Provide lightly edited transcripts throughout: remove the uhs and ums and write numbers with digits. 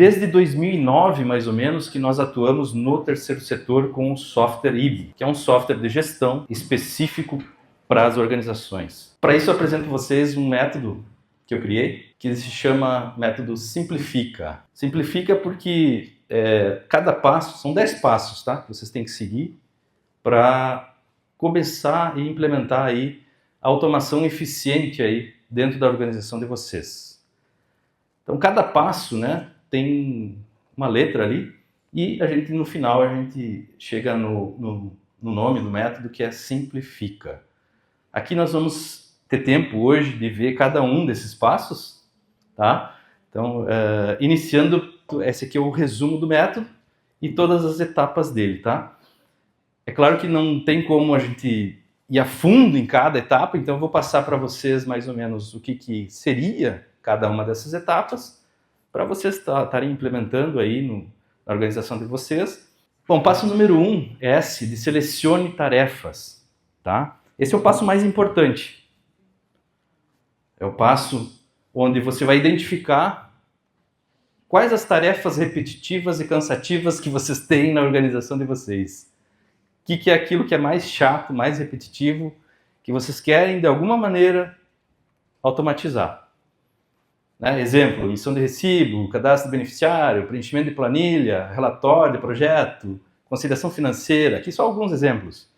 Desde 2009, mais ou menos, que nós atuamos no terceiro setor com o software IB, que é um software de gestão específico para as organizações. Para isso eu apresento a vocês um método que eu criei, que se chama método Simplifica. Simplifica porque cada passo, são 10 passos, tá? Que vocês têm que seguir para começar e implementar aí a automação eficiente aí dentro da organização de vocês. Então cada passo, né, tem uma letra ali e no final a gente chega no nome do método, que é Simplifica. Aqui nós vamos ter tempo hoje de ver cada um desses passos, tá? Então, iniciando, esse aqui é o resumo do método e todas as etapas dele, tá? É claro que não tem como a gente ir a fundo em cada etapa, então eu vou passar para vocês mais ou menos o que seria cada uma dessas etapas, para vocês estarem implementando aí na organização de vocês. Bom, passo número 1 é esse, de selecione tarefas, tá? Esse é o passo mais importante. É o passo onde você vai identificar quais as tarefas repetitivas e cansativas que vocês têm na organização de vocês. O que é aquilo que é mais chato, mais repetitivo, que vocês querem, de alguma maneira, automatizar. Né? Exemplo, emissão de recibo, cadastro de beneficiário, preenchimento de planilha, relatório de projeto, conciliação financeira. Aqui só alguns exemplos.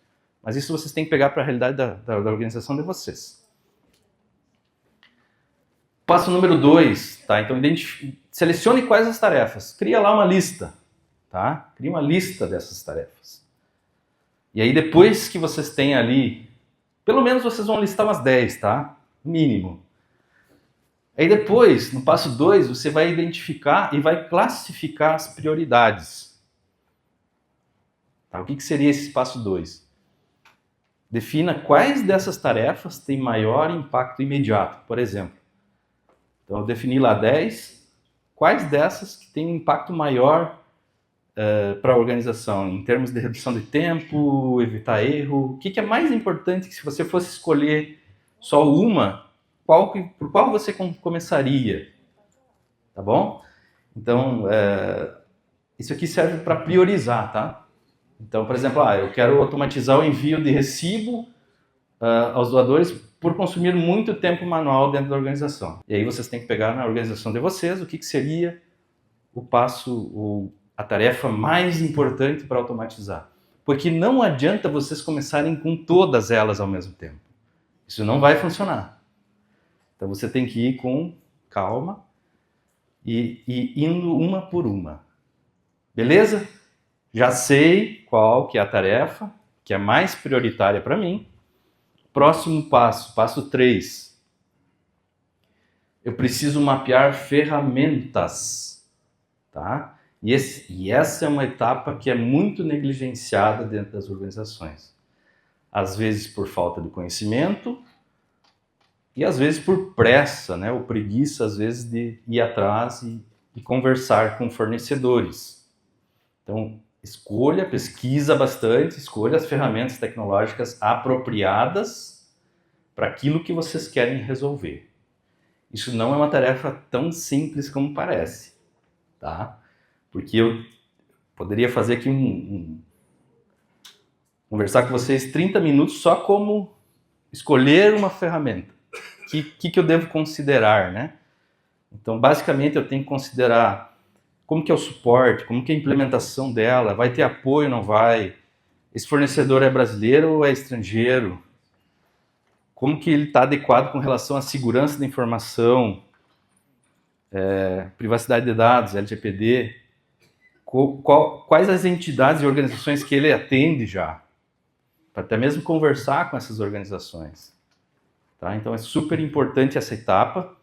Mas isso vocês têm que pegar para a realidade da organização de vocês. Passo número 2, tá? Então selecione quais as tarefas. Cria lá uma lista, tá? Cria uma lista dessas tarefas. E aí depois que vocês têm ali, pelo menos vocês vão listar umas 10, tá? Mínimo. Aí depois, no passo 2, você vai identificar e vai classificar as prioridades. Tá? O que seria esse passo 2? Defina quais dessas tarefas têm maior impacto imediato, por exemplo. Então eu defini lá 10, quais dessas que têm um impacto maior para a organização, em termos de redução de tempo, evitar erro. O que é mais importante que se você fosse escolher só uma, por qual você começaria? Tá bom? Então, isso aqui serve para priorizar, tá? Então, por exemplo, eu quero automatizar o envio de recibo aos doadores por consumir muito tempo manual dentro da organização. E aí vocês têm que pegar na organização de vocês o que seria o passo, a tarefa mais importante para automatizar. Porque não adianta vocês começarem com todas elas ao mesmo tempo. Isso não vai funcionar. Então você tem que ir com calma e indo uma por uma. Beleza? Já sei qual que é a tarefa que é mais prioritária para mim. Próximo passo, passo 3. Eu preciso mapear ferramentas, tá? E essa é uma etapa que é muito negligenciada dentro das organizações. Às vezes por falta de conhecimento e às vezes por pressa, né? Ou preguiça, às vezes, de ir atrás e conversar com fornecedores. Então, pesquisa bastante, escolha as ferramentas tecnológicas apropriadas para aquilo que vocês querem resolver. Isso não é uma tarefa tão simples como parece, tá? Porque eu poderia fazer aqui conversar com vocês 30 minutos só como escolher uma ferramenta. O que eu devo considerar, né? Então, basicamente, eu tenho que considerar como que é o suporte, como que é a implementação dela, vai ter apoio ou não vai, esse fornecedor é brasileiro ou é estrangeiro, como que ele está adequado com relação à segurança da informação, privacidade de dados, LGPD, quais as entidades e organizações que ele atende já, para até mesmo conversar com essas organizações. Tá? Então é super importante essa etapa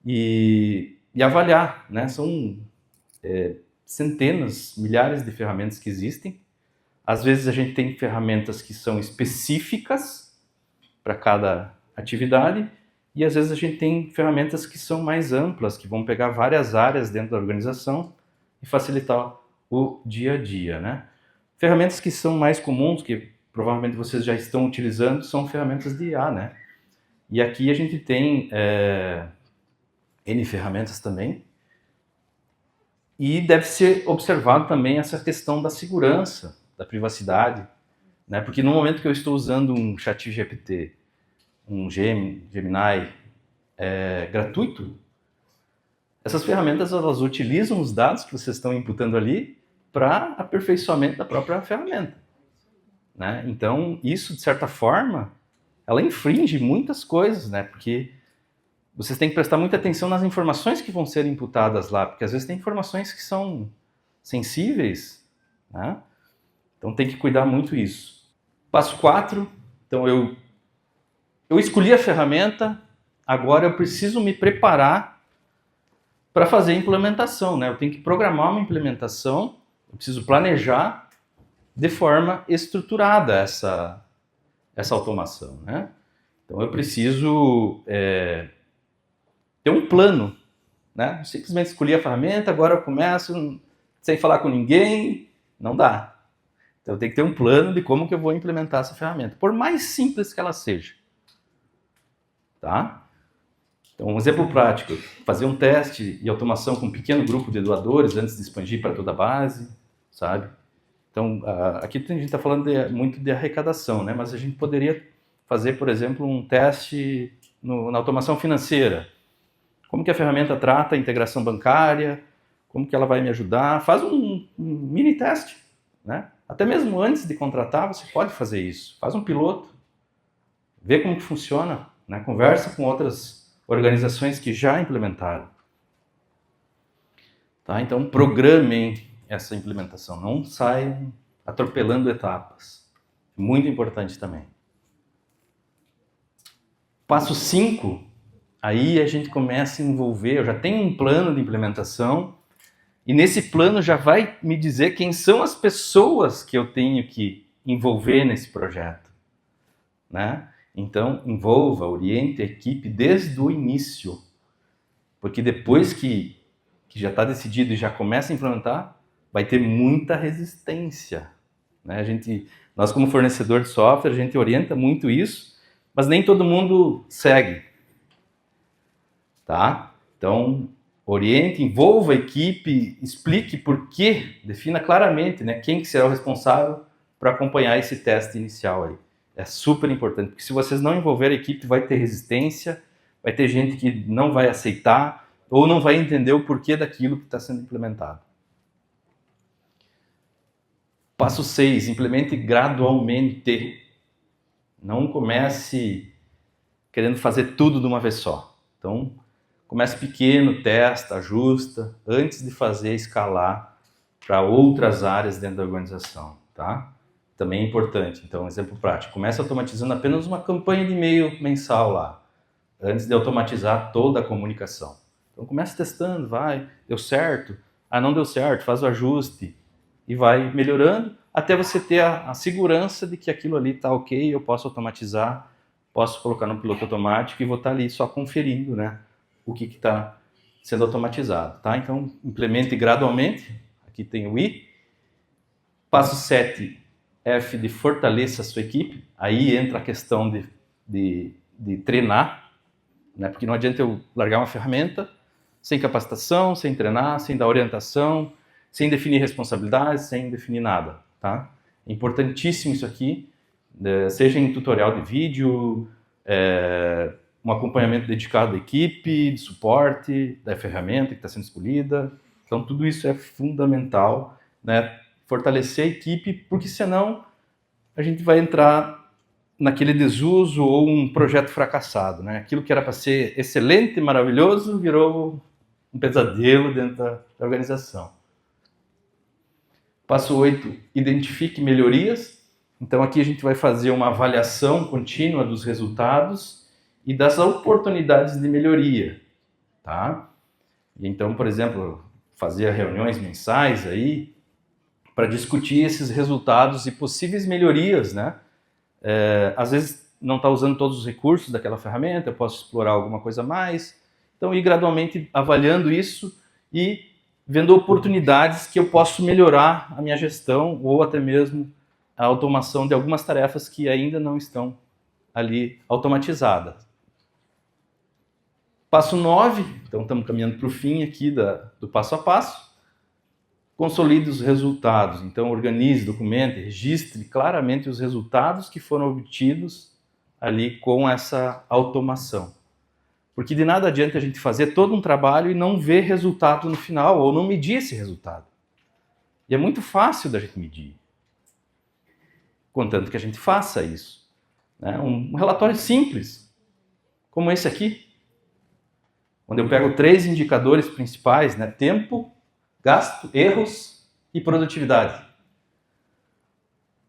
e avaliar, né? São centenas, milhares de ferramentas que existem. Às vezes a gente tem ferramentas que são específicas para cada atividade e às vezes a gente tem ferramentas que são mais amplas, que vão pegar várias áreas dentro da organização e facilitar o dia a dia, né? Ferramentas que são mais comuns, que provavelmente vocês já estão utilizando, são ferramentas de IA, né? E aqui a gente tem N ferramentas também. E deve ser observado também essa questão da segurança, da privacidade, né? Porque no momento que eu estou usando um ChatGPT, um Gemini gratuito, essas ferramentas elas utilizam os dados que vocês estão imputando ali para aperfeiçoamento da própria ferramenta, né? Então, isso, de certa forma, ela infringe muitas coisas, né? Porque vocês têm que prestar muita atenção nas informações que vão ser imputadas lá, porque às vezes tem informações que são sensíveis, né? Então tem que cuidar muito isso. Passo 4, então eu escolhi a ferramenta, agora eu preciso me preparar para fazer a implementação, né? Eu tenho que programar uma implementação, eu preciso planejar de forma estruturada essa automação, né? Então eu preciso ter um plano, né? Simplesmente escolhi a ferramenta, agora eu começo sem falar com ninguém, não dá. Então eu tenho que ter um plano de como que eu vou implementar essa ferramenta, por mais simples que ela seja, tá? Então um exemplo prático, fazer um teste e automação com um pequeno grupo de doadores antes de expandir para toda a base, sabe? Então aqui a gente está falando muito de arrecadação, né? Mas a gente poderia fazer, por exemplo, um teste na automação financeira. Como que a ferramenta trata a integração bancária, como que ela vai me ajudar, faz um mini teste, né? Até mesmo antes de contratar, você pode fazer isso. Faz um piloto, vê como que funciona, né? Conversa com outras organizações que já implementaram. Tá? Então, programem essa implementação, não saiam atropelando etapas. Muito importante também. Passo 5, aí a gente começa a envolver, eu já tenho um plano de implementação, e nesse plano já vai me dizer quem são as pessoas que eu tenho que envolver nesse projeto, né? Então, envolva, oriente a equipe desde o início, porque depois que já está decidido e já começa a implementar, vai ter muita resistência, né? Nós como fornecedor de software, a gente orienta muito isso, mas nem todo mundo segue, tá? Então, oriente, envolva a equipe, explique por quê, defina claramente, né, quem que será o responsável para acompanhar esse teste inicial aí. É super importante, porque se vocês não envolverem a equipe, vai ter resistência, vai ter gente que não vai aceitar ou não vai entender o porquê daquilo que está sendo implementado. Passo 6, implemente gradualmente. Não comece querendo fazer tudo de uma vez só. Então, comece pequeno, testa, ajusta, antes de fazer escalar para outras áreas dentro da organização, tá? Também é importante. Então, um exemplo prático. Comece automatizando apenas uma campanha de e-mail mensal lá, antes de automatizar toda a comunicação. Então, comece testando, vai, deu certo, não deu certo, faz o ajuste e vai melhorando até você ter a segurança de que aquilo ali está ok, eu posso automatizar, posso colocar no piloto automático e vou estar ali só conferindo, né, o que está sendo automatizado, tá? Então, implemente gradualmente, aqui tem o I. Passo 7, F de fortaleça a sua equipe, aí entra a questão de treinar, né? Porque não adianta eu largar uma ferramenta sem capacitação, sem treinar, sem dar orientação, sem definir responsabilidades, sem definir nada, tá? É importantíssimo isso aqui, seja em tutorial de vídeo, um acompanhamento dedicado da equipe, de suporte, da ferramenta que está sendo escolhida. Então, tudo isso é fundamental, né? Fortalecer a equipe, porque senão a gente vai entrar naquele desuso ou um projeto fracassado, né? Aquilo que era para ser excelente, maravilhoso, virou um pesadelo dentro da organização. Passo 8, identifique melhorias. Então aqui a gente vai fazer uma avaliação contínua dos resultados e das oportunidades de melhoria, tá? E então, por exemplo, fazer reuniões mensais aí para discutir esses resultados e possíveis melhorias, né? Às vezes não está usando todos os recursos daquela ferramenta, eu posso explorar alguma coisa a mais. Então, ir gradualmente avaliando isso e vendo oportunidades que eu posso melhorar a minha gestão ou até mesmo a automação de algumas tarefas que ainda não estão ali automatizadas. Passo 9, então estamos caminhando para o fim aqui do passo a passo. Consolide os resultados. Então, organize, documente, registre claramente os resultados que foram obtidos ali com essa automação. Porque de nada adianta a gente fazer todo um trabalho e não ver resultado no final, ou não medir esse resultado. E é muito fácil da gente medir, contanto que a gente faça isso. Né? Um relatório simples, como esse aqui, onde eu pego 3 indicadores principais, né? Tempo, gasto, erros e produtividade.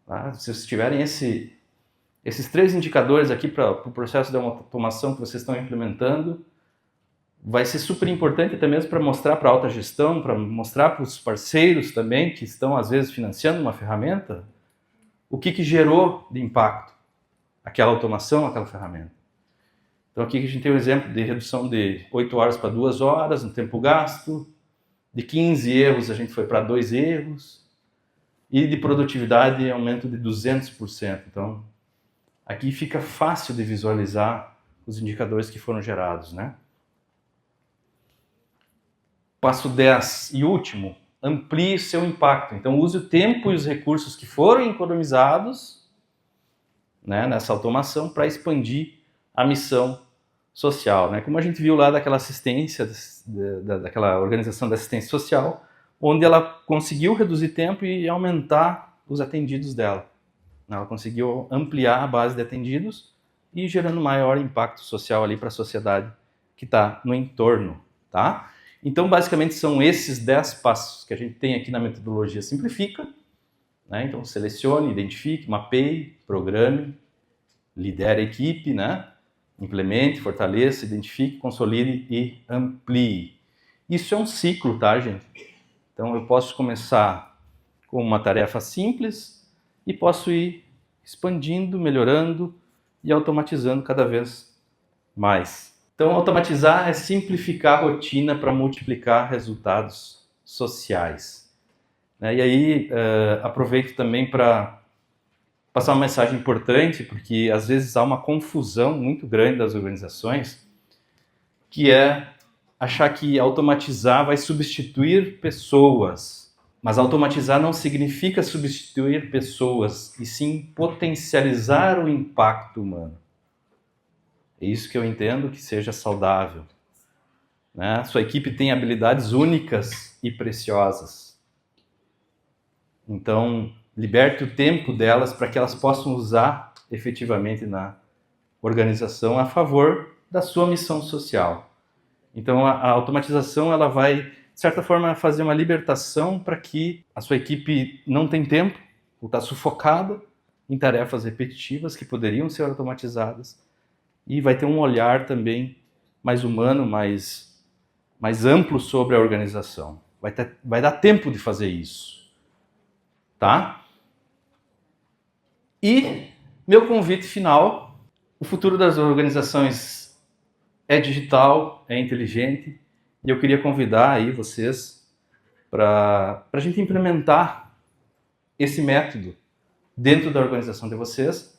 Tá? Se vocês tiverem esses 3 indicadores aqui para o processo de automação que vocês estão implementando, vai ser super importante até mesmo para mostrar para a alta gestão, para mostrar para os parceiros também que estão às vezes financiando uma ferramenta, o que gerou de impacto aquela automação, aquela ferramenta. Então aqui a gente tem um exemplo de redução de 8 horas para 2 horas no tempo gasto, de 15 erros a gente foi para 2 erros, e de produtividade aumento de 200%. Então aqui fica fácil de visualizar os indicadores que foram gerados, né? Passo 10 e último, amplie o seu impacto. Então use o tempo e os recursos que foram economizados, né, nessa automação para expandir a missão social. Né? Como a gente viu lá daquela assistência, daquela organização de assistência social, onde ela conseguiu reduzir tempo e aumentar os atendidos dela. Ela conseguiu ampliar a base de atendidos e gerando maior impacto social ali para a sociedade que está no entorno. Tá? Então, basicamente, são esses 10 passos que a gente tem aqui na metodologia Simplifica. Né? Então, selecione, identifique, mapeie, programe, lidere a equipe, né? Implemente, fortaleça, identifique, consolide e amplie. Isso é um ciclo, tá, gente? Então, eu posso começar com uma tarefa simples e posso ir expandindo, melhorando e automatizando cada vez mais. Então, automatizar é simplificar a rotina para multiplicar resultados sociais. E aí, aproveito também para passar uma mensagem importante, porque às vezes há uma confusão muito grande das organizações, que é achar que automatizar vai substituir pessoas. Mas automatizar não significa substituir pessoas, e sim potencializar o impacto humano. É isso que eu entendo que seja saudável. Né? Sua equipe tem habilidades únicas e preciosas. Então, liberte o tempo delas para que elas possam usar efetivamente na organização a favor da sua missão social. Então, a automatização ela vai, de certa forma, fazer uma libertação para que a sua equipe não tenha tempo ou está sufocada em tarefas repetitivas que poderiam ser automatizadas. E vai ter um olhar também mais humano, mais amplo sobre a organização. Vai dar tempo de fazer isso. Tá? E meu convite final, o futuro das organizações é digital, é inteligente, e eu queria convidar aí vocês para a gente implementar esse método dentro da organização de vocês,